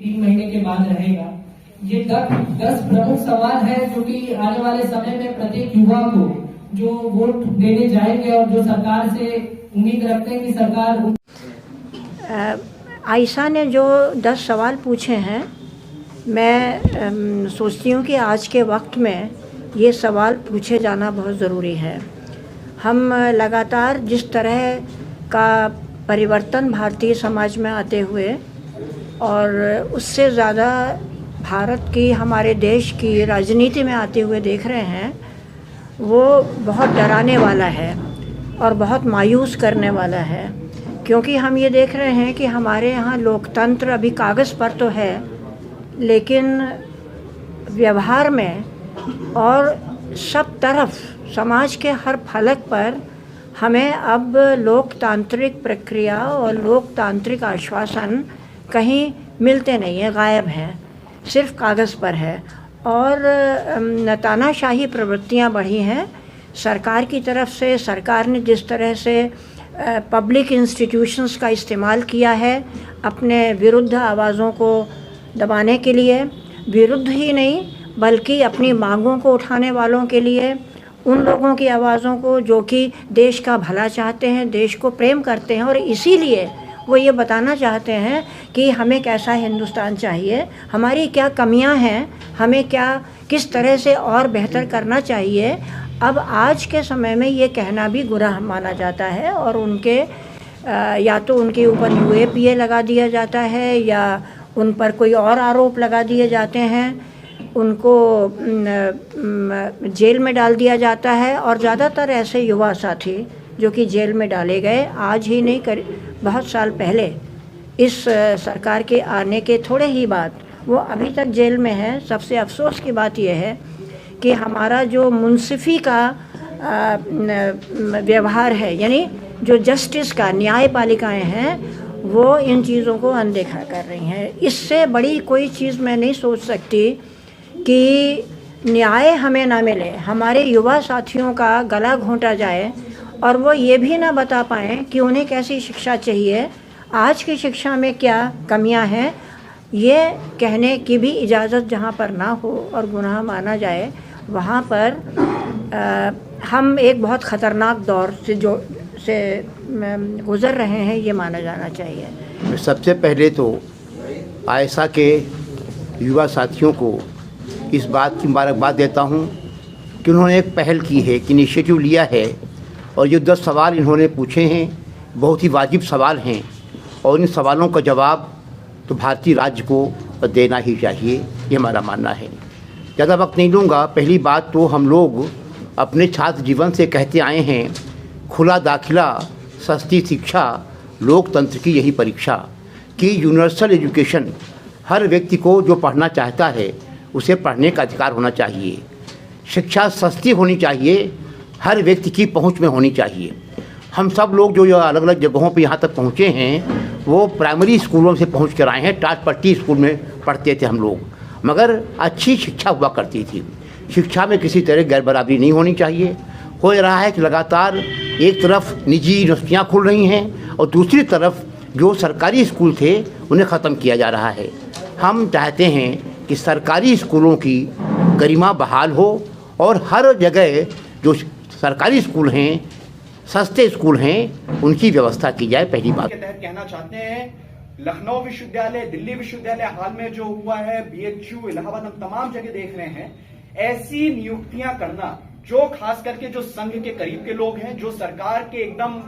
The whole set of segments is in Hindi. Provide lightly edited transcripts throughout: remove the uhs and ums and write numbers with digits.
3 महीने के बाद रहेगा। ये 10 प्रमुख सवाल है जो कि आने वाले समय में प्रत्येक युवा को जो वोट देने जाएंगे और जो सरकार से उम्मीद रखते हैं कि सरकार। आयशा ने जो 10 सवाल पूछे हैं, मैं सोचती हूँ कि आज के वक्त में ये सवाल पूछे जाना बहुत ज़रूरी है। हम लगातार जिस तरह का परिवर्तन भारतीय समाज में आते हुए और उससे ज़्यादा भारत की, हमारे देश की राजनीति में आते हुए देख रहे हैं, वो बहुत डराने वाला है और बहुत मायूस करने वाला है। क्योंकि हम ये देख रहे हैं कि हमारे यहाँ लोकतंत्र अभी कागज़ पर तो है, लेकिन व्यवहार में और सब तरफ समाज के हर फलक पर हमें अब लोकतांत्रिक प्रक्रिया और लोकतांत्रिक आश्वासन कहीं मिलते नहीं हैं, गायब हैं, सिर्फ कागज़ पर है। और तानाशाही प्रवृत्तियां बढ़ी हैं सरकार की तरफ से। सरकार ने जिस तरह से पब्लिक इंस्टीट्यूशंस का इस्तेमाल किया है अपने विरुद्ध आवाज़ों को दबाने के लिए, विरुद्ध ही नहीं बल्कि अपनी मांगों को उठाने वालों के लिए, उन लोगों की आवाज़ों को जो कि देश का भला चाहते हैं, देश को प्रेम करते हैं और इसीलिए वो ये बताना चाहते हैं कि हमें कैसा हिंदुस्तान चाहिए, हमारी क्या कमियां हैं, हमें क्या किस तरह से और बेहतर करना चाहिए। अब आज के समय में ये कहना भी गुनाह माना जाता है और उनके या तो उनके ऊपर UAPA लगा दिया जाता है या उन पर कोई और आरोप लगा दिए जाते हैं, उनको जेल में डाल दिया जाता है। और ज़्यादातर ऐसे युवा साथी जो कि जेल में डाले गए, आज ही नहीं बहुत साल पहले इस सरकार के आने के थोड़े ही बाद, वो अभी तक जेल में है। सबसे अफसोस की बात यह है कि हमारा जो मुंसिफी का व्यवहार है, यानी जो जस्टिस का, न्यायपालिकाएं हैं, वो इन चीज़ों को अनदेखा कर रही हैं। इससे बड़ी कोई चीज़ मैं नहीं सोच सकती कि न्याय हमें ना मिले, हमारे युवा साथियों का गला घोंटा जाए और वो ये भी ना बता पाएँ कि उन्हें कैसी शिक्षा चाहिए, आज की शिक्षा में क्या कमियां हैं। ये कहने की भी इजाज़त जहाँ पर ना हो और गुनाह माना जाए, वहाँ पर हम एक बहुत ख़तरनाक दौर से गुज़र रहे हैं, ये माना जाना चाहिए। सबसे पहले तो आयशा के युवा साथियों को इस बात की मुबारकबाद देता हूँ कि उन्होंने एक पहल की है, कि इनिशिएटिव लिया है और जो 10 सवाल इन्होंने पूछे हैं बहुत ही वाजिब सवाल हैं और इन सवालों का जवाब तो भारतीय राज्य को देना ही चाहिए, ये हमारा मानना है। ज़्यादा वक्त नहीं लूँगा। पहली बात तो हम लोग अपने छात्र जीवन से कहते आए हैं, खुला दाखिला, सस्ती शिक्षा, लोकतंत्र की यही परीक्षा, कि यूनिवर्सल एजुकेशन, हर व्यक्ति को जो पढ़ना चाहता है उसे पढ़ने का अधिकार होना चाहिए। शिक्षा सस्ती होनी चाहिए, हर व्यक्ति की पहुंच में होनी चाहिए। हम सब लोग जो अलग अलग जगहों पे यहाँ तक पहुँचे हैं वो प्राइमरी स्कूलों से पहुँच कर आए हैं। टाटपट्टी स्कूल में पढ़ते थे हम लोग, मगर अच्छी शिक्षा हुआ करती थी। शिक्षा में किसी तरह गैर बराबरी नहीं होनी चाहिए। हो रहा है कि लगातार एक तरफ निजी यूनिवर्सिटियाँ खुल रही हैं और दूसरी तरफ जो सरकारी स्कूल थे उन्हें ख़त्म किया जा रहा है। हम चाहते हैं कि सरकारी स्कूलों की गरिमा बहाल हो और हर जगह जो सरकारी स्कूल हैं, सस्ते स्कूल हैं, उनकी व्यवस्था की जाए। पहली बात के तहत कहना चाहते हैं, लखनऊ विश्वविद्यालय, दिल्ली विश्वविद्यालय, हाल में जो हुआ है BHU, इलाहाबाद, हम तमाम जगह देख रहे हैं, ऐसी नियुक्तियां करना जो खास करके जो संघ के करीब के लोग हैं, जो सरकार के एकदम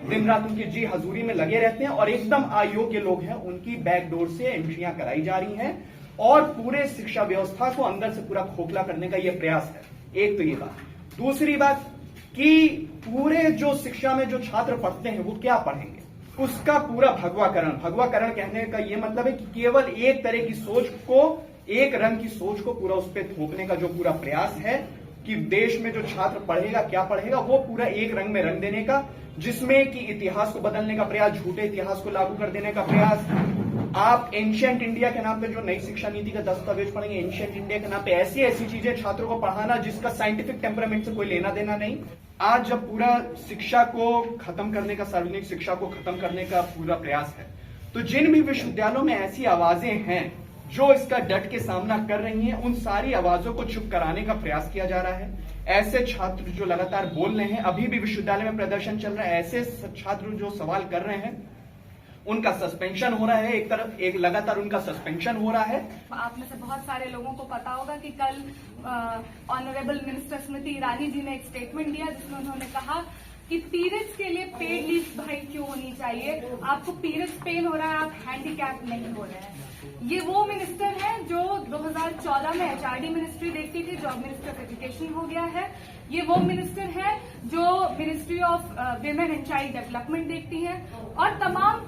दिन रात उनकी जी हजूरी में लगे रहते हैं और एकदम अयोग्य लोग हैं, उनकी बैकडोर से एंट्रियां कराई जा रही हैं और पूरे शिक्षा व्यवस्था को अंदर से पूरा खोखला करने का यह प्रयास है। एक तो ये बात। दूसरी बात कि पूरे जो शिक्षा में जो छात्र पढ़ते हैं वो क्या पढ़ेंगे, उसका पूरा भगवाकरण कहने का ये मतलब है कि केवल एक तरह की सोच को, एक रंग की सोच को पूरा उस पर थोपने का जो पूरा प्रयास है कि देश में जो छात्र पढ़ेगा, क्या पढ़ेगा, वो पूरा एक रंग में रंग देने का, जिसमें कि इतिहास को बदलने का प्रयास, झूठे इतिहास को लागू कर देने का प्रयास। आप एंशिएंट इंडिया के नाम पे जो नई शिक्षा नीति का दस्तावेज पढ़ेंगे, एंशिएंट इंडिया के नाम पे ऐसी ऐसी चीजें छात्रों को पढ़ाना जिसका साइंटिफिक टेम्परामेंट से कोई लेना देना नहीं। आज जब पूरा शिक्षा को खत्म करने का, सार्वजनिक शिक्षा को खत्म करने का पूरा प्रयास है, तो जिन भी विश्वविद्यालयों में ऐसी आवाजें हैं जो इसका डट के सामना कर रही हैं, उन सारी आवाजों को चुप कराने का प्रयास किया जा रहा है। ऐसे छात्र जो लगातार बोल रहे हैं, अभी भी विश्वविद्यालय में प्रदर्शन चल रहा है, ऐसे छात्र जो सवाल कर रहे हैं उनका सस्पेंशन हो रहा है। एक लगातार उनका सस्पेंशन हो रहा है। आप में से बहुत सारे लोगों को पता होगा कि कल ऑनरेबल मिनिस्टर स्मृति ईरानी जी ने एक स्टेटमेंट दिया जिसमें उन्होंने कहा कि पीरियड्स के लिए पेड लीव भाई क्यों होनी चाहिए, आपको पीरियड्स पेन हो रहा है, आप हैंडीकैप नहीं हो रहे हैं। ये वो मिनिस्टर है जो 2014 में HRD मिनिस्ट्री देखती थी, जो अब मिनिस्टर ऑफ एजुकेशन हो गया है। ये वो मिनिस्टर है जो ministry of women and child development देखती है और तमाम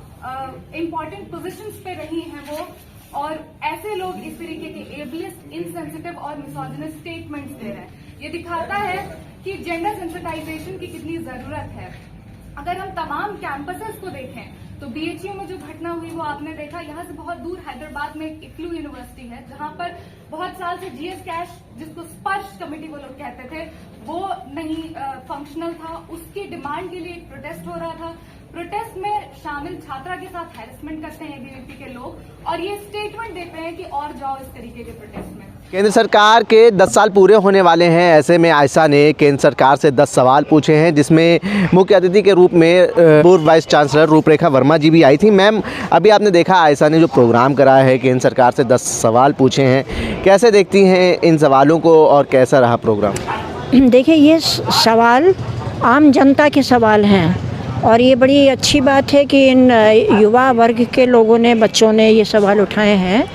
इम्पोर्टेंट पोजीशंस पे रही हैं वो। और ऐसे लोग इस तरीके के एबलिस्ट, इनसेंसिटिव और मिसोजिनस स्टेटमेंट्स दे रहे हैं। ये दिखाता है कि जेंडर सेंसिटाइजेशन की कितनी जरूरत है। अगर हम तमाम कैंपसेस को देखें तो BHU में जो घटना हुई वो आपने देखा। यहाँ से बहुत दूर हैदराबाद में एक इक्लू यूनिवर्सिटी है जहाँ पर बहुत साल से GS कैश, जिसको स्पर्श कमेटी वो लोग कहते थे, वो नहीं फंक्शनल था। उसकी डिमांड के लिए एक प्रोटेस्ट हो रहा था। प्रोटेस्ट में शामिल छात्रा के साथ हैरेसमेंट करते हैं ABVP के लोग और ये स्टेटमेंट देते हैं कि और जाओ इस तरीके के प्रोटेस्ट में। केंद्र सरकार के 10 साल पूरे होने वाले हैं, ऐसे में आयशा ने केंद्र सरकार से 10 सवाल पूछे हैं, जिसमें मुख्य अतिथि के रूप में पूर्व वाइस चांसलर रूपरेखा वर्मा जी भी आई थी। मैम, अभी आपने देखा आयशा ने जो प्रोग्राम कराया है, केंद्र सरकार से 10 सवाल पूछे हैं, कैसे देखती हैं इन सवालों को और कैसा रहा प्रोग्राम? देखिए, ये सवाल आम जनता के सवाल हैं और ये बड़ी अच्छी बात है कि इन युवा वर्ग के लोगों ने, बच्चों ने ये सवाल उठाए हैं।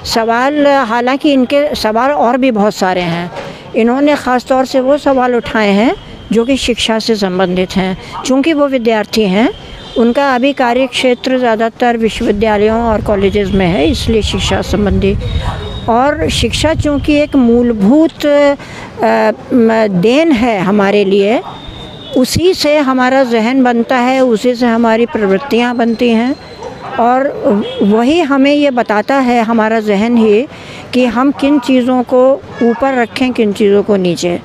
सवाल, हालांकि इनके सवाल और भी बहुत सारे हैं, इन्होंने ख़ास तौर से वो सवाल उठाए हैं जो कि शिक्षा से संबंधित हैं। चूँकि वो विद्यार्थी हैं, उनका अभी कार्य क्षेत्र ज़्यादातर विश्वविद्यालयों और कॉलेजेस में है, इसलिए शिक्षा संबंधी। और शिक्षा चूँकि एक मूलभूत देन है हमारे लिए, उसी से हमारा जहन बनता है, उसी से हमारी प्रवृत्तियाँ बनती हैं और वही हमें ये बताता है, हमारा जहन ही, कि हम किन चीज़ों को ऊपर रखें, किन चीज़ों को नीचे।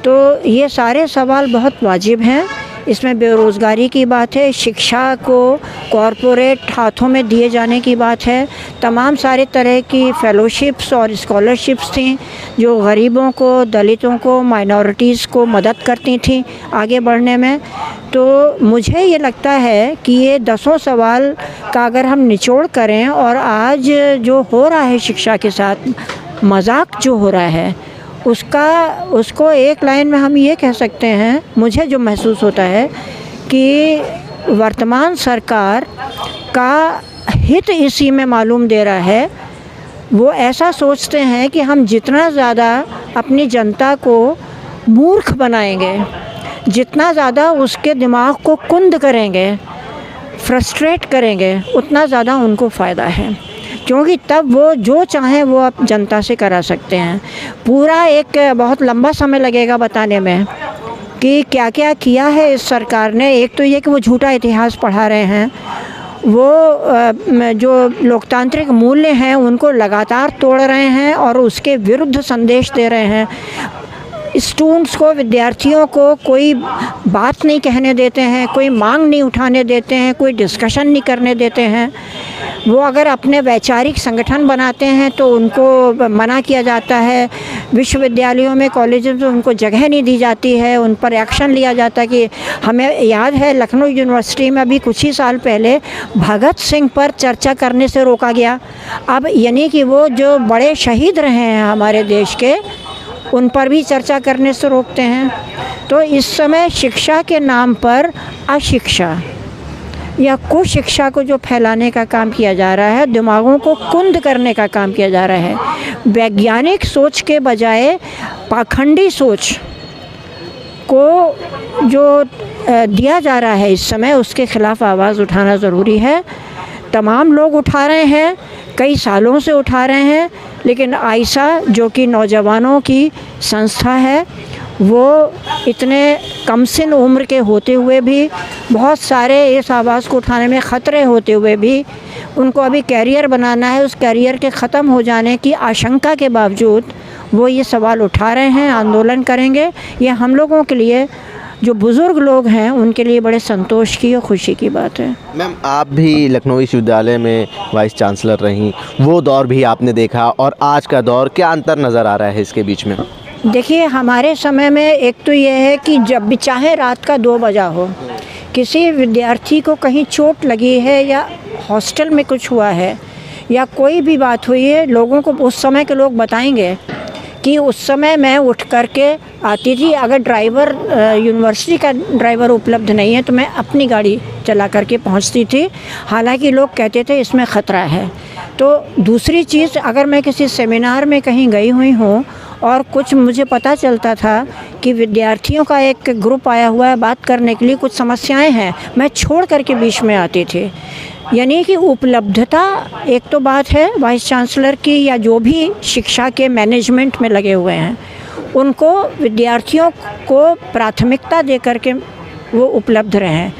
तो ये सारे सवाल बहुत वाजिब हैं। इसमें बेरोज़गारी की बात है, शिक्षा को कॉरपोरेट हाथों में दिए जाने की बात है, तमाम सारे तरह की फेलोशिप्स और स्कॉलरशिप्स थी जो गरीबों को, दलितों को, माइनॉरिटीज़ को मदद करती थी आगे बढ़ने में। तो मुझे ये लगता है कि ये 10 सवाल का अगर हम निचोड़ करें और आज जो हो रहा है शिक्षा के साथ, मजाक जो हो रहा है, उसको एक लाइन में हम ये कह सकते हैं, मुझे जो महसूस होता है कि वर्तमान सरकार का हित इसी में मालूम दे रहा है। वो ऐसा सोचते हैं कि हम जितना ज़्यादा अपनी जनता को मूर्ख बनाएंगे, जितना ज़्यादा उसके दिमाग को कुंद करेंगे, फ्रस्ट्रेट करेंगे, उतना ज़्यादा उनको फ़ायदा है, क्योंकि तब वो जो चाहें वो आप जनता से करा सकते हैं। पूरा एक बहुत लंबा समय लगेगा बताने में कि क्या क्या किया है इस सरकार ने। एक तो ये कि वो झूठा इतिहास पढ़ा रहे हैं, वो जो लोकतांत्रिक मूल्य हैं उनको लगातार तोड़ रहे हैं और उसके विरुद्ध संदेश दे रहे हैं। स्टूडेंट्स को, विद्यार्थियों को कोई बात नहीं कहने देते हैं, कोई मांग नहीं उठाने देते हैं, कोई डिस्कशन नहीं करने देते हैं। वो अगर अपने वैचारिक संगठन बनाते हैं तो उनको मना किया जाता है, विश्वविद्यालयों में, कॉलेजों में उनको जगह नहीं दी जाती है, उन पर एक्शन लिया जाता है। कि हमें याद है लखनऊ यूनिवर्सिटी में अभी कुछ ही साल पहले भगत सिंह पर चर्चा करने से रोका गया। अब यानी कि वो जो बड़े शहीद रहे हैं हमारे देश के, उन पर भी चर्चा करने से रोकते हैं। तो इस समय शिक्षा के नाम पर अशिक्षा या कुशिक्षा को जो फैलाने का काम किया जा रहा है, दिमागों को कुंद करने का काम किया जा रहा है। वैज्ञानिक सोच के बजाय पाखंडी सोच को जो दिया जा रहा है इस समय, उसके ख़िलाफ़ आवाज़ उठाना ज़रूरी है। तमाम लोग उठा रहे हैं, कई सालों से उठा रहे हैं, लेकिन आयशा जो कि नौजवानों की संस्था है, वो इतने कमसिन उम्र के होते हुए भी, बहुत सारे इस आवाज़ को उठाने में ख़तरे होते हुए भी, उनको अभी कैरियर बनाना है, उस कैरियर के ख़त्म हो जाने की आशंका के बावजूद वो ये सवाल उठा रहे हैं, आंदोलन करेंगे। ये हम लोगों के लिए जो बुज़ुर्ग लोग हैं उनके लिए बड़े संतोष की और खुशी की बात है। मैम, आप भी लखनऊ विश्वविद्यालय में वाइस चांसलर रहीं, वो दौर भी आपने देखा और आज का दौर, क्या अंतर नज़र आ रहा है इसके बीच में? देखिए, हमारे समय में एक तो ये है कि जब भी चाहे रात का 2 बजा हो, किसी विद्यार्थी को कहीं चोट लगी है या हॉस्टल में कुछ हुआ है या कोई भी बात हुई है, लोगों को उस समय के लोग बताएंगे कि उस समय मैं उठ करके आती थी। अगर ड्राइवर यूनिवर्सिटी का ड्राइवर उपलब्ध नहीं है तो मैं अपनी गाड़ी चला करके पहुंचती थी, हालांकि लोग कहते थे इसमें ख़तरा है। तो दूसरी चीज़, अगर मैं किसी सेमिनार में कहीं गई हुई हूँ और कुछ मुझे पता चलता था कि विद्यार्थियों का एक ग्रुप आया हुआ है बात करने के लिए, कुछ समस्याएं हैं, मैं छोड़ करके बीच में आती थी। यानी कि उपलब्धता एक तो बात है वाइस चांसलर की या जो भी शिक्षा के मैनेजमेंट में लगे हुए हैं, उनको विद्यार्थियों को प्राथमिकता दे करके वो उपलब्ध रहें।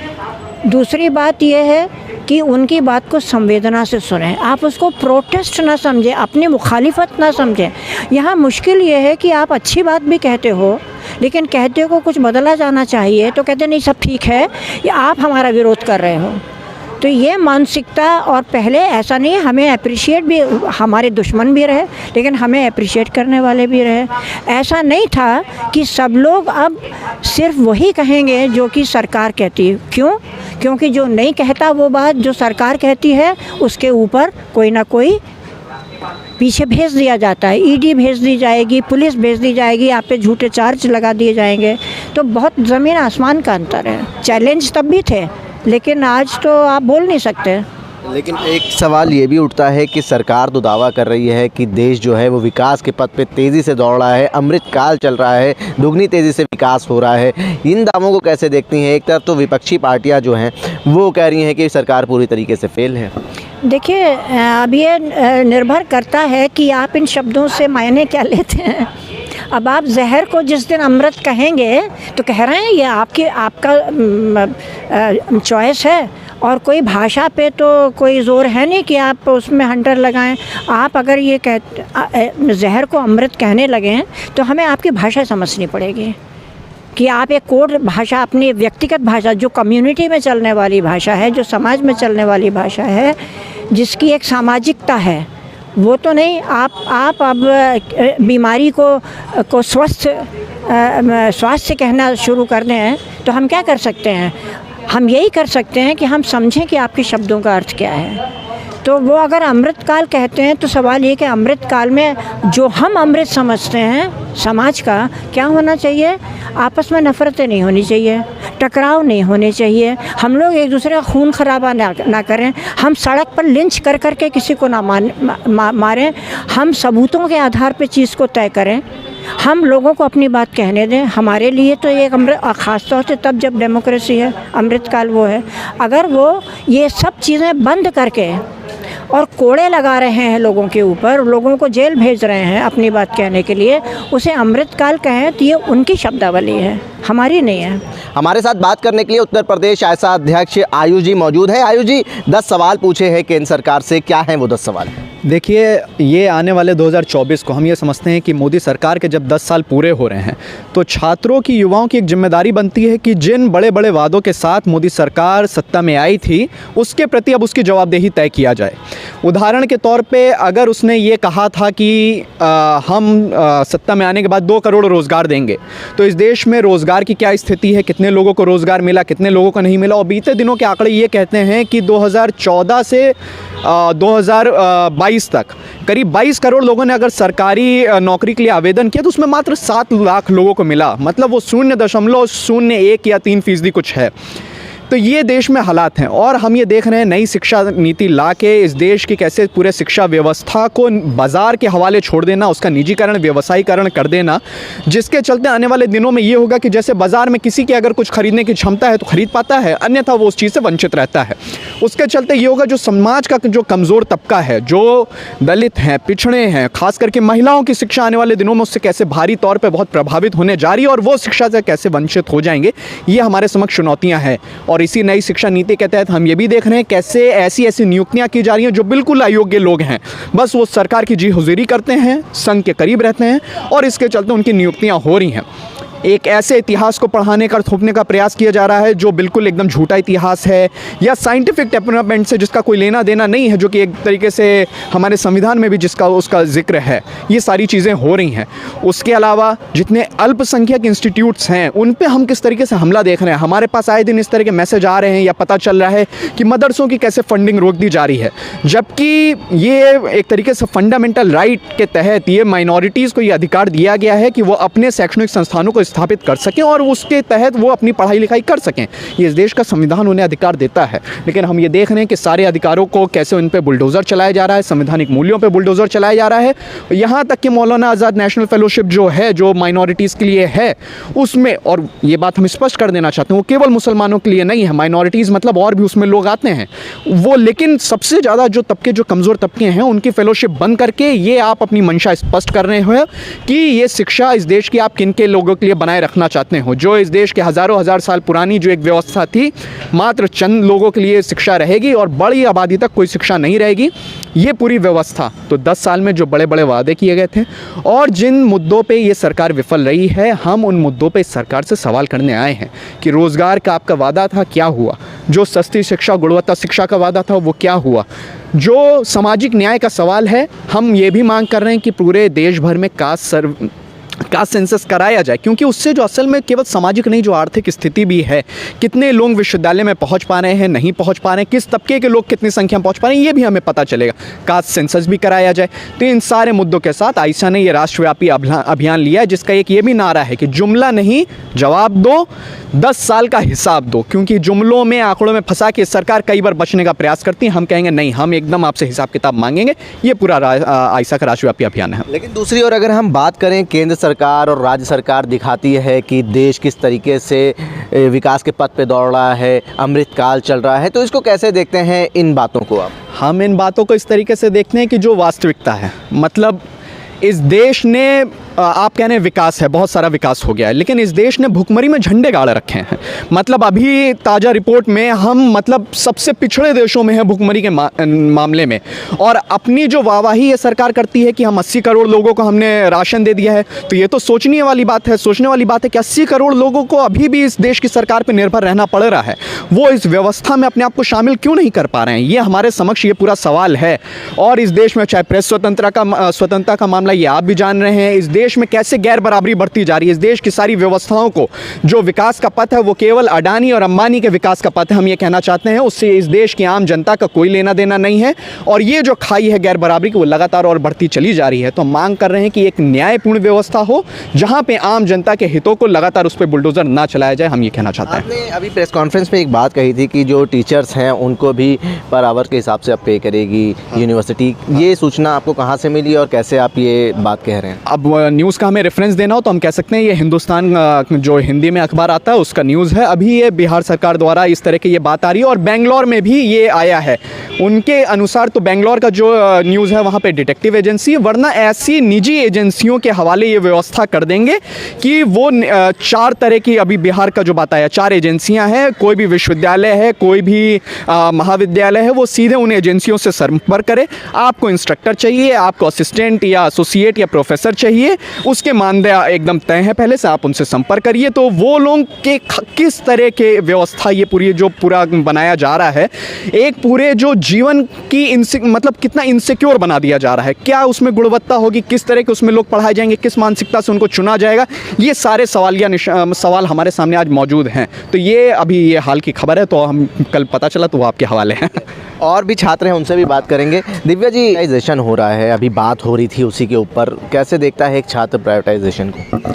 दूसरी बात यह है कि उनकी बात को संवेदना से सुनें, आप उसको प्रोटेस्ट ना समझें, अपनी मुखालिफत ना समझें। यहाँ मुश्किल ये है कि आप अच्छी बात भी कहते हो लेकिन कहते हो कुछ बदला जाना चाहिए तो कहते नहीं सब ठीक है, या आप हमारा विरोध कर रहे हो। तो ये मानसिकता, और पहले ऐसा नहीं, हमें अप्रिशिएट भी, हमारे दुश्मन भी रहे लेकिन हमें अप्रिशिएट करने वाले भी रहे। ऐसा नहीं था कि सब लोग अब सिर्फ वही कहेंगे जो कि सरकार कहती है। क्यों? क्योंकि जो नहीं कहता वो बात जो सरकार कहती है उसके ऊपर कोई ना कोई पीछे भेज दिया जाता है, ईडी भेज दी जाएगी, पुलिस भेज दी जाएगी, आप पे झूठे चार्ज लगा दिए जाएंगे। तो बहुत ज़मीन आसमान का अंतर है। चैलेंज तब भी थे लेकिन आज तो आप बोल नहीं सकते। लेकिन एक सवाल ये भी उठता है कि सरकार तो दावा कर रही है कि देश जो है वो विकास के पथ पे तेज़ी से दौड़ रहा है, अमृत काल चल रहा है, दुगनी तेज़ी से विकास हो रहा है। इन दावों को कैसे देखती हैं? एक तरफ तो विपक्षी पार्टियां जो हैं वो कह रही हैं कि सरकार पूरी तरीके से फेल है। देखिए, अब ये निर्भर करता है कि आप इन शब्दों से मायने क्या लेते हैं। अब आप जहर को जिस दिन अमृत कहेंगे तो कह रहे हैं ये आपका चॉइस है, और कोई भाषा पे तो कोई ज़ोर है नहीं कि आप उसमें हंटर लगाएं। आप अगर ये जहर को अमृत कहने लगें तो हमें आपकी भाषा समझनी पड़ेगी कि आप एक कोड भाषा, अपनी व्यक्तिगत भाषा जो कम्युनिटी में चलने वाली भाषा है, जो समाज में चलने वाली भाषा है, जिसकी एक सामाजिकता है, वो तो नहीं। आप अब बीमारी को स्वास्थ्य कहना शुरू कर दें तो हम क्या कर सकते हैं? हम यही कर सकते हैं कि हम समझें कि आपके शब्दों का अर्थ क्या है। तो वो अगर अमृतकाल कहते हैं तो सवाल ये कि अमृतकाल में जो हम अमृत समझते हैं समाज का क्या होना चाहिए? आपस में नफ़रतें नहीं होनी चाहिए, टकराव नहीं होने चाहिए, हम लोग एक दूसरे का खून खराबा ना करें, हम सड़क पर लिंच कर के किसी को ना मारें, हम सबूतों के आधार पे चीज़ को तय करें, हम लोगों को अपनी बात कहने दें। हमारे लिए तो एक अमृत, ख़ास तौर से तब जब डेमोक्रेसी है, अमृतकाल वो है। अगर वो ये सब चीज़ें बंद करके और कोड़े लगा रहे हैं लोगों के ऊपर, लोगों को जेल भेज रहे हैं अपनी बात कहने के लिए, उसे अमृतकाल कहें तो ये उनकी शब्दावली है, हमारी नहीं है। हमारे साथ बात करने के लिए उत्तर प्रदेश आयसा अध्यक्ष आयुष जी मौजूद है। आयुष जी, 10 सवाल पूछे हैं केंद्र सरकार से, क्या हैं वो 10 सवाल? देखिए, ये आने वाले 2024 को हम ये समझते हैं कि मोदी सरकार के जब 10 साल पूरे हो रहे हैं तो छात्रों की, युवाओं की एक जिम्मेदारी बनती है कि जिन बड़े बड़े वादों के साथ मोदी सरकार सत्ता में आई थी उसके प्रति अब उसकी जवाबदेही तय किया जाए। उदाहरण के तौर पे अगर उसने ये कहा था कि हम सत्ता में आने के बाद 2 करोड़ रोज़गार देंगे, तो इस देश में रोज़गार की क्या स्थिति है, कितने लोगों को रोज़गार मिला, कितने लोगों को नहीं मिला। और बीते दिनों के आंकड़े ये कहते हैं कि 2014 से 2022 तक करीब 22 करोड़ लोगों ने अगर सरकारी नौकरी के लिए आवेदन किया तो उसमें मात्र 7 लाख लोगों को मिला, मतलब वो 0.01 या 3% कुछ है। तो ये देश में हालात हैं और हम ये देख रहे हैं नई शिक्षा नीति ला के इस देश की कैसे पूरे शिक्षा व्यवस्था को बाज़ार के हवाले छोड़ देना, उसका निजीकरण, व्यवसायीकरण कर देना, जिसके चलते आने वाले दिनों में ये होगा कि जैसे बाज़ार में किसी की अगर कुछ खरीदने की क्षमता है तो खरीद पाता है, अन्यथा वो उस चीज़ से वंचित रहता है। उसके चलते ये होगा जो समाज का जो कमज़ोर तबका है, जो दलित हैं, पिछड़े हैं, खास करके महिलाओं की शिक्षा आने वाले दिनों में उससे कैसे भारी तौर पर बहुत प्रभावित होने जा रही है और वो शिक्षा से कैसे वंचित हो जाएंगे, ये हमारे समक्ष चुनौतियाँ हैं। और इसी नई शिक्षा नीति के तहत हम ये भी देख रहे हैं कैसे ऐसी नियुक्तियां की जा रही हैं जो बिल्कुल अयोग्य लोग हैं, बस वो सरकार की जी हुजूरी करते हैं, संघ के करीब रहते हैं और इसके चलते उनकी नियुक्तियां हो रही हैं। एक ऐसे इतिहास को पढ़ाने का, थोपने का प्रयास किया जा रहा है जो बिल्कुल एकदम झूठा इतिहास है, या साइंटिफिक डेवलपमेंट से जिसका कोई लेना देना नहीं है, जो कि एक तरीके से हमारे संविधान में भी जिसका उसका जिक्र है। ये सारी चीज़ें हो रही हैं। उसके अलावा जितने अल्पसंख्यक इंस्टीट्यूट्स हैं उन पे हम किस तरीके से हमला देख रहे हैं। हमारे पास आए दिन इस तरह के मैसेज आ रहे हैं या पता चल रहा है कि मदरसों की कैसे फंडिंग रोक दी जा रही है, जबकि ये एक तरीके से फंडामेंटल राइट के तहत ये माइनॉरिटीज़ को ये अधिकार दिया गया है कि वो अपने शैक्षणिक संस्थानों को स्थापित कर सकें और उसके तहत वो अपनी पढ़ाई लिखाई कर सकें। ये इस देश का संविधान उन्हें अधिकार देता है, लेकिन हम ये देख रहे हैं कि सारे अधिकारों को कैसे उन पे बुलडोज़र चलाया जा रहा है, संवैधानिक मूल्यों पे बुलडोज़र चलाया जा रहा है। यहाँ तक कि मौलाना आज़ाद नेशनल फेलोशिप जो है, जो माइनॉरिटीज़ के लिए है, उसमें, और ये बात हम स्पष्ट कर देना चाहते हैं, वो केवल मुसलमानों के लिए नहीं है। माइनॉरिटीज़ मतलब और भी उसमें लोग आते हैं वो, लेकिन सबसे ज़्यादा जो तबके, जो कमज़ोर तबके हैं, उनकी फेलोशिप बंद करके ये आप अपनी मंशा स्पष्ट कर रहे हो कि ये शिक्षा इस देश की आप किन के लोगों के लिए बनाए रखना चाहते हो। जो इस देश के हज़ारों हज़ार साल पुरानी जो एक व्यवस्था थी, मात्र चंद लोगों के लिए शिक्षा रहेगी और बड़ी आबादी तक कोई शिक्षा नहीं रहेगी, ये पूरी व्यवस्था। तो 10 साल में जो बड़े बड़े वादे किए गए थे और जिन मुद्दों पे ये सरकार विफल रही है, हम उन मुद्दों पे इस सरकार से सवाल करने आए हैं कि रोज़गार का आपका वादा था, क्या हुआ? जो सस्ती शिक्षा, गुणवत्ता शिक्षा का वादा था, वो क्या हुआ? जो सामाजिक न्याय का सवाल है, हम ये भी मांग कर रहे हैं कि पूरे देश भर में कास्ट सेंसस कराया जाए, क्योंकि उससे जो असल में केवल सामाजिक नहीं, जो आर्थिक स्थिति भी है, कितने लोग विश्वविद्यालय में पहुंच पा रहे हैं, नहीं पहुंच पा रहे हैं, किस तबके के लोग कितनी संख्या में पहुंच पा रहे हैं, ये भी हमें पता चलेगा। कास्ट सेंसस भी कराया जाए। तो इन सारे मुद्दों के साथ आयशा ने ये राष्ट्रव्यापी अभियान लिया है, जिसका एक ये भी नारा है कि जुमला नहीं, जवाब दो, 10 साल का हिसाब दो। क्योंकि जुमलों में, आंकड़ों में फंसा के सरकार कई बार बचने का प्रयास करती है। हम कहेंगे नहीं, हम एकदम आपसे हिसाब किताब मांगेंगे। ये पूरा आयशा का राष्ट्रव्यापी अभियान है। लेकिन दूसरी ओर अगर हम बात करें, केंद्र सरकार और राज्य सरकार दिखाती है कि देश किस तरीके से विकास के पथ पे दौड़ रहा है, अमृतकाल चल रहा है, तो इसको कैसे देखते हैं इन बातों को आप? हम इन बातों को इस तरीके से देखते हैं कि जो वास्तविकता है, मतलब इस देश ने, आप कह रहे हैं विकास है, बहुत सारा विकास हो गया है, लेकिन इस देश ने भुखमरी में झंडे गाड़ रखे हैं। मतलब अभी ताज़ा रिपोर्ट में हम मतलब सबसे पिछड़े देशों में हैं भुखमरी के मामले में, और अपनी जो वाहवाही ये सरकार करती है कि हम 80 करोड़ लोगों को हमने राशन दे दिया है। तो ये तो सोचने वाली बात है कि 80 करोड़ लोगों को अभी भी इस देश की सरकार पर निर्भर रहना पड़ रहा है। वो इस व्यवस्था में अपने आप को शामिल क्यों नहीं कर पा रहे हैं? ये हमारे समक्ष ये पूरा सवाल है। और इस देश में चाहे प्रेस स्वतंत्रता का मामला, ये आप भी जान रहे हैं, इस देश में कैसे गैर बराबरी बढ़ती जा रही है। इस देश की सारी व्यवस्थाओं को, जो विकास का पथ है वो केवल अडानी और अंबानी के विकास का पथ है, हम ये कहना चाहते हैं, उससे इस देश की आम जनता का कोई लेना देना नहीं है। और ये जो खाई है गैर बराबरी की, वो लगातार और बढ़ती चली जा रही है। तो हम मांग कर रहे हैं कि एक न्यायपूर्ण व्यवस्था हो, जहां पे आम जनता के हितों को लगातार उस पर बुलडोजर ना चलाया जाए, हम ये कहना चाहते हैं। आपने अभी प्रेस कॉन्फ्रेंस में एक बात कही थी कि जो टीचर्स हैं उनको भी पर आवर के हिसाब से अब पे करेगी यूनिवर्सिटी। ये सूचना आपको कहाँ से मिली और कैसे आप ये बात कह रहे हैं? अब न्यूज़ का हमें रेफरेंस देना हो तो हम कह सकते हैं ये हिंदुस्तान जो हिंदी में अखबार आता है उसका न्यूज़ है। अभी ये बिहार सरकार द्वारा इस तरह की ये बात आ रही है और बेंगलोर में भी ये आया है उनके अनुसार। तो बेंगलोर का जो न्यूज़ है वहाँ पे डिटेक्टिव एजेंसी, वरना ऐसी निजी एजेंसियों के हवाले ये व्यवस्था कर देंगे कि वो 4 तरह की, अभी बिहार का जो बात आया, 4 एजेंसियाँ हैं। कोई भी विश्वविद्यालय है, कोई भी महाविद्यालय है, वो सीधे उन एजेंसियों से संपर्क करे। आपको इंस्ट्रक्टर चाहिए, आपको असिस्टेंट या एसोसिएट या प्रोफेसर चाहिए, उसके मानदेय एकदम तय है पहले से, आप उनसे संपर्क करिए। तो वो लोग के किस तरह के व्यवस्था ये पूरा बनाया जा रहा है, एक पूरे जो जीवन की मतलब कितना इनसिक्योर बना दिया जा रहा है, क्या उसमें गुणवत्ता होगी, किस तरह के उसमें लोग पढ़ाए जाएंगे, किस मानसिकता से उनको चुना जाएगा, ये सारे सवाल हमारे सामने आज मौजूद हैं। तो ये अभी ये हाल की खबर है, तो हम कल पता चला तो वो आपके हवाले हैं। और भी छात्र हैं, उनसे भी बात करेंगे। दिव्या जी, प्राइवेटाइजेशन हो रहा है, अभी बात हो रही थी उसी के ऊपर, कैसे देखता है एक छात्र प्राइवेटाइजेशन को?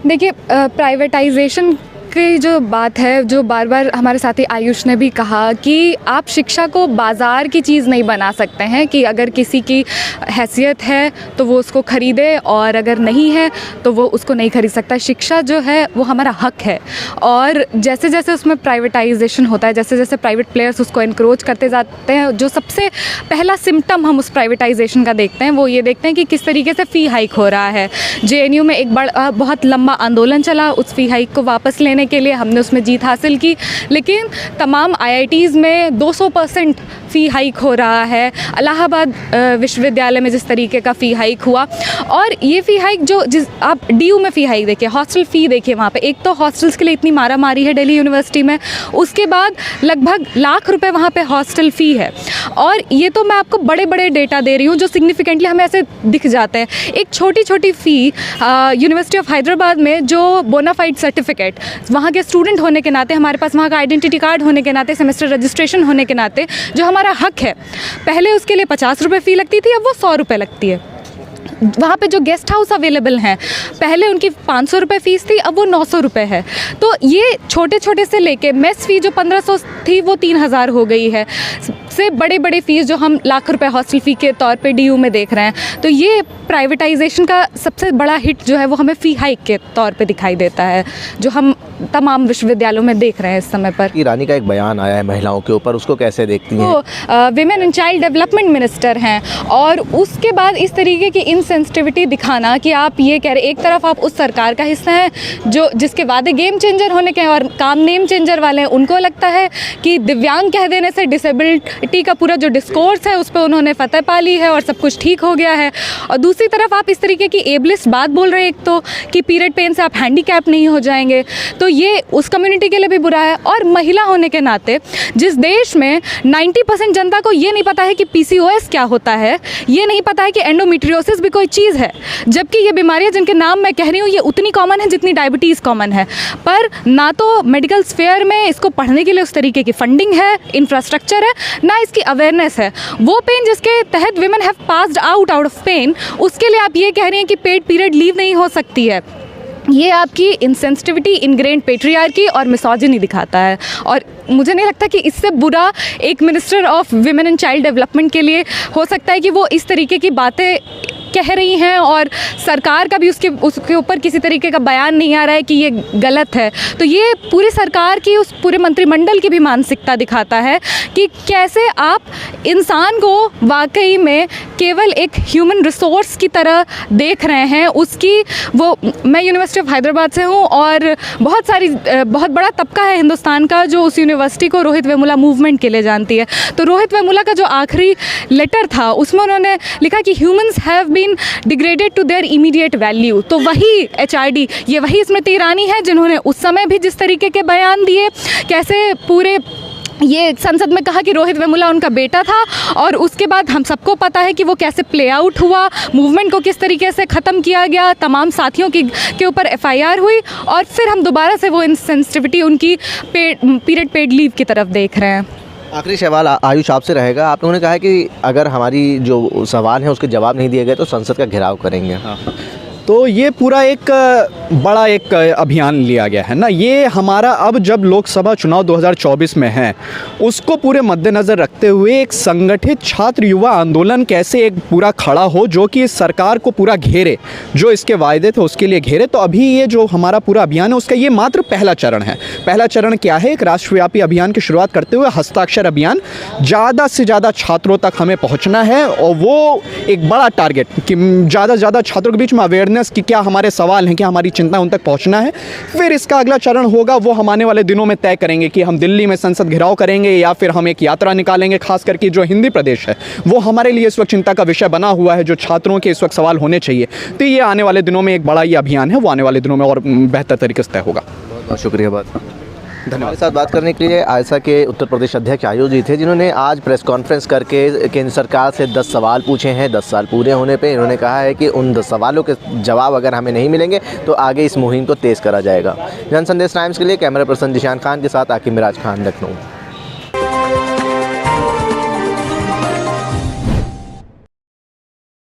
देखिए, प्राइवेटाइजेशन की जो बात है, जो बार बार हमारे साथी आयुष ने भी कहा कि आप शिक्षा को बाज़ार की चीज़ नहीं बना सकते हैं कि अगर किसी की हैसियत है तो वो उसको ख़रीदे और अगर नहीं है तो वो उसको नहीं ख़रीद सकता। शिक्षा जो है वो हमारा हक है, और जैसे जैसे उसमें प्राइवेटाइजेशन होता है, जैसे जैसे प्राइवेट प्लेयर्स उसको इनक्रोच करते जाते हैं, जो सबसे पहला सिम्टम हम उस प्राइवेटाइजेशन का देखते हैं वो ये देखते हैं कि किस तरीके से फ़ी हाइक हो रहा है। JNU में एक बहुत लंबा आंदोलन चला उस फ़ी हाइक को वापस लेने करने के लिए हमने उसमें जीत हासिल की। लेकिन तमाम IITs में 200% फ़ी हाइक हो रहा है। इलाहाबाद विश्वविद्यालय में जिस तरीके का फ़ी हाइक हुआ, और ये फ़ी हाइक जो आप DU में फ़ी हाइक देखिए, हॉस्टल फ़ी देखिए, वहाँ पे एक तो हॉस्टल्स के लिए इतनी मारा मारी है दिल्ली यूनिवर्सिटी में, उसके बाद लगभग लाख रुपए वहाँ पे हॉस्टल फ़ी है। और ये तो मैं आपको बड़े बड़े डेटा दे रही हूँ जो सिग्निफिकेंटली हमें ऐसे दिख जाते हैं। एक छोटी छोटी फ़ी यूनिवर्सिटी ऑफ हैदराबाद में जो बोनाफाइड सर्टिफिकेट, वहाँ के स्टूडेंट होने के नाते, हमारे पास वहाँ का आइडेंटिटी कार्ड होने के नाते, सेमेस्टर रजिस्ट्रेशन होने के नाते जो हमारा हक है, पहले उसके लिए 50 रुपये फ़ी लगती थी, अब वो 100 रुपये लगती है। वहाँ पे जो गेस्ट हाउस अवेलेबल हैं, पहले उनकी 500 रुपये फ़ीस थी, अब वो 900 रुपये है। तो ये छोटे छोटे से लेके मेस फ़ी जो 1500 थी वो 3000 हो गई है, से बड़े बड़े फ़ीस जो हम लाख रुपए हॉस्टल फ़ी के तौर पे DU में देख रहे हैं। तो ये प्राइवेटाइजेशन का सबसे बड़ा हिट जो है वो हमें फ़ी हाइक के तौर पे दिखाई देता है, जो हम तमाम विश्वविद्यालयों में देख रहे हैं इस समय पर। ईरानी का एक बयान आया है महिलाओं के ऊपर, उसको कैसे देखती हैं? वो women and child development minister हैं, और उसके बाद इस तरीके की इनसेंसिटिविटी दिखाना कि आप ये कह रहे, एक तरफ आप उस सरकार का हिस्सा हैं जो जिसके वादे गेम चेंजर होने के और काम नेम चेंजर वाले हैं, उनको लगता है कि दिव्यांग कह देने से डिसेबिलिटी का पूरा जो डिस्कोर्स है उस पर उन्होंने फतह पा ली है और सब कुछ ठीक हो गया है। और दूसरी तरफ आप इस तरीके की एबलिस्ट बात बोल रहे हैं, एक तो कि पीरियड पेन से आप हैंडीकैप नहीं हो जाएंगे, तो ये उस कम्युनिटी के लिए भी बुरा है। और महिला होने के नाते जिस देश में 90% जनता को ये नहीं पता है कि PCOS क्या होता है, ये नहीं पता है कि एंडोमेट्रियोसिस भी कोई चीज़ है, जबकि ये बीमारियां जिनके नाम मैं कह रही हूँ ये उतनी कॉमन है जितनी डायबिटीज़ कॉमन है, पर ना तो मेडिकल स्फेयर में इसको पढ़ने के लिए उस तरीके की फंडिंग है, इंफ्रास्ट्रक्चर है, ना इसकी अवेयरनेस है। वो पेन जिसके तहत women have passed out of pain, उसके लिए आप ये कह रही हैं कि पेड पीरियड लीव नहीं हो सकती है। ये आपकी इनसेंसिटिविटी, इनग्रेन्ड पेट्रियार्की और मिसोजिनी दिखाता है। और मुझे नहीं लगता कि इससे बुरा एक minister of women and child development के लिए हो सकता है कि वो इस तरीके की बातें कह रही हैं, और सरकार का भी उसके ऊपर किसी तरीके का बयान नहीं आ रहा है कि ये गलत है। तो ये पूरी सरकार की, उस पूरे मंत्रिमंडल की भी मानसिकता दिखाता है कि कैसे आप इंसान को वाकई में केवल एक ह्यूमन रिसोर्स की तरह देख रहे हैं। उसकी वो, मैं यूनिवर्सिटी ऑफ हैदराबाद से हूँ और बहुत बड़ा तबका है हिंदुस्तान का जो उस यूनिवर्सिटी को रोहित वेमुला मूवमेंट के लिए जानती है। तो रोहित वेमुला का जो आखिरी लेटर था उसमें उन्होंने लिखा कि humans have been degraded to their immediate value. तो वही HRD, ये वही स्मृति ईरानी है जिन्होंने उस समय भी जिस तरीके के बयान दिए, कैसे पूरे ये संसद में कहा कि रोहित वेमुला उनका बेटा था, और उसके बाद हम सबको पता है कि वो कैसे प्ले आउट हुआ, मूवमेंट को किस तरीके से ख़त्म किया गया, तमाम साथियों के ऊपर FIR हुई, और फिर हम दोबारा से वो इनसेंसिटिविटी उनकी पीरियड पेड लीव की तरफ देख रहे हैं। आखिरी सवाल आयुष आपसे रहेगा। आप लोगों ने कहा है कि अगर हमारी जो सवाल है उसके जवाब नहीं दिए गए तो संसद का घेराव करेंगे। तो ये पूरा एक बड़ा एक अभियान लिया गया है ना, ये हमारा अब जब लोकसभा चुनाव 2024 में है उसको पूरे मद्देनज़र रखते हुए एक संगठित छात्र युवा आंदोलन कैसे एक पूरा खड़ा हो जो कि इस सरकार को पूरा घेरे, जो इसके वायदे थे उसके लिए घेरे। तो अभी ये जो हमारा पूरा अभियान है उसका ये मात्र पहला चरण है। पहला चरण क्या है? एक राष्ट्रव्यापी अभियान की शुरुआत करते हुए हस्ताक्षर अभियान, ज़्यादा से ज़्यादा छात्रों तक हमें पहुँचना है, और वो एक बड़ा टारगेट कि ज़्यादा से ज़्यादा छात्रों के बीच में अवेयरनेस कि क्या हमारे सवाल हैं, क्या हमारी चिंता उन तक पहुंचना है। फिर इसका अगला चरण होगा, वो हम आने वाले दिनों में तय करेंगे कि हम दिल्ली में संसद घेराव करेंगे या फिर हम एक यात्रा निकालेंगे। खास करके जो हिंदी प्रदेश है वो हमारे लिए इस वक्त चिंता का विषय बना हुआ है, जो छात्रों के इस वक्त सवाल होने चाहिए। तो ये आने वाले दिनों में एक बड़ा ये अभियान है, वो आने वाले दिनों में और बेहतर तरीके से तय होगा। बहुत बहुत शुक्रिया धन्यवाद। हमारे साथ बात करने के लिए आयसा के उत्तर प्रदेश अध्यक्ष आयुष जी थे, जिन्होंने आज प्रेस कॉन्फ्रेंस करके केंद्र सरकार से 10 सवाल पूछे हैं 10 साल पूरे होने पे। इन्होंने कहा है कि उन 10 सवालों के जवाब अगर हमें नहीं मिलेंगे तो आगे इस मुहिम को तेज़ करा जाएगा। जन संदेश टाइम्स के लिए कैमरा पर्सन जिशान खान के साथ आकिब मिराज खान, लखनऊ।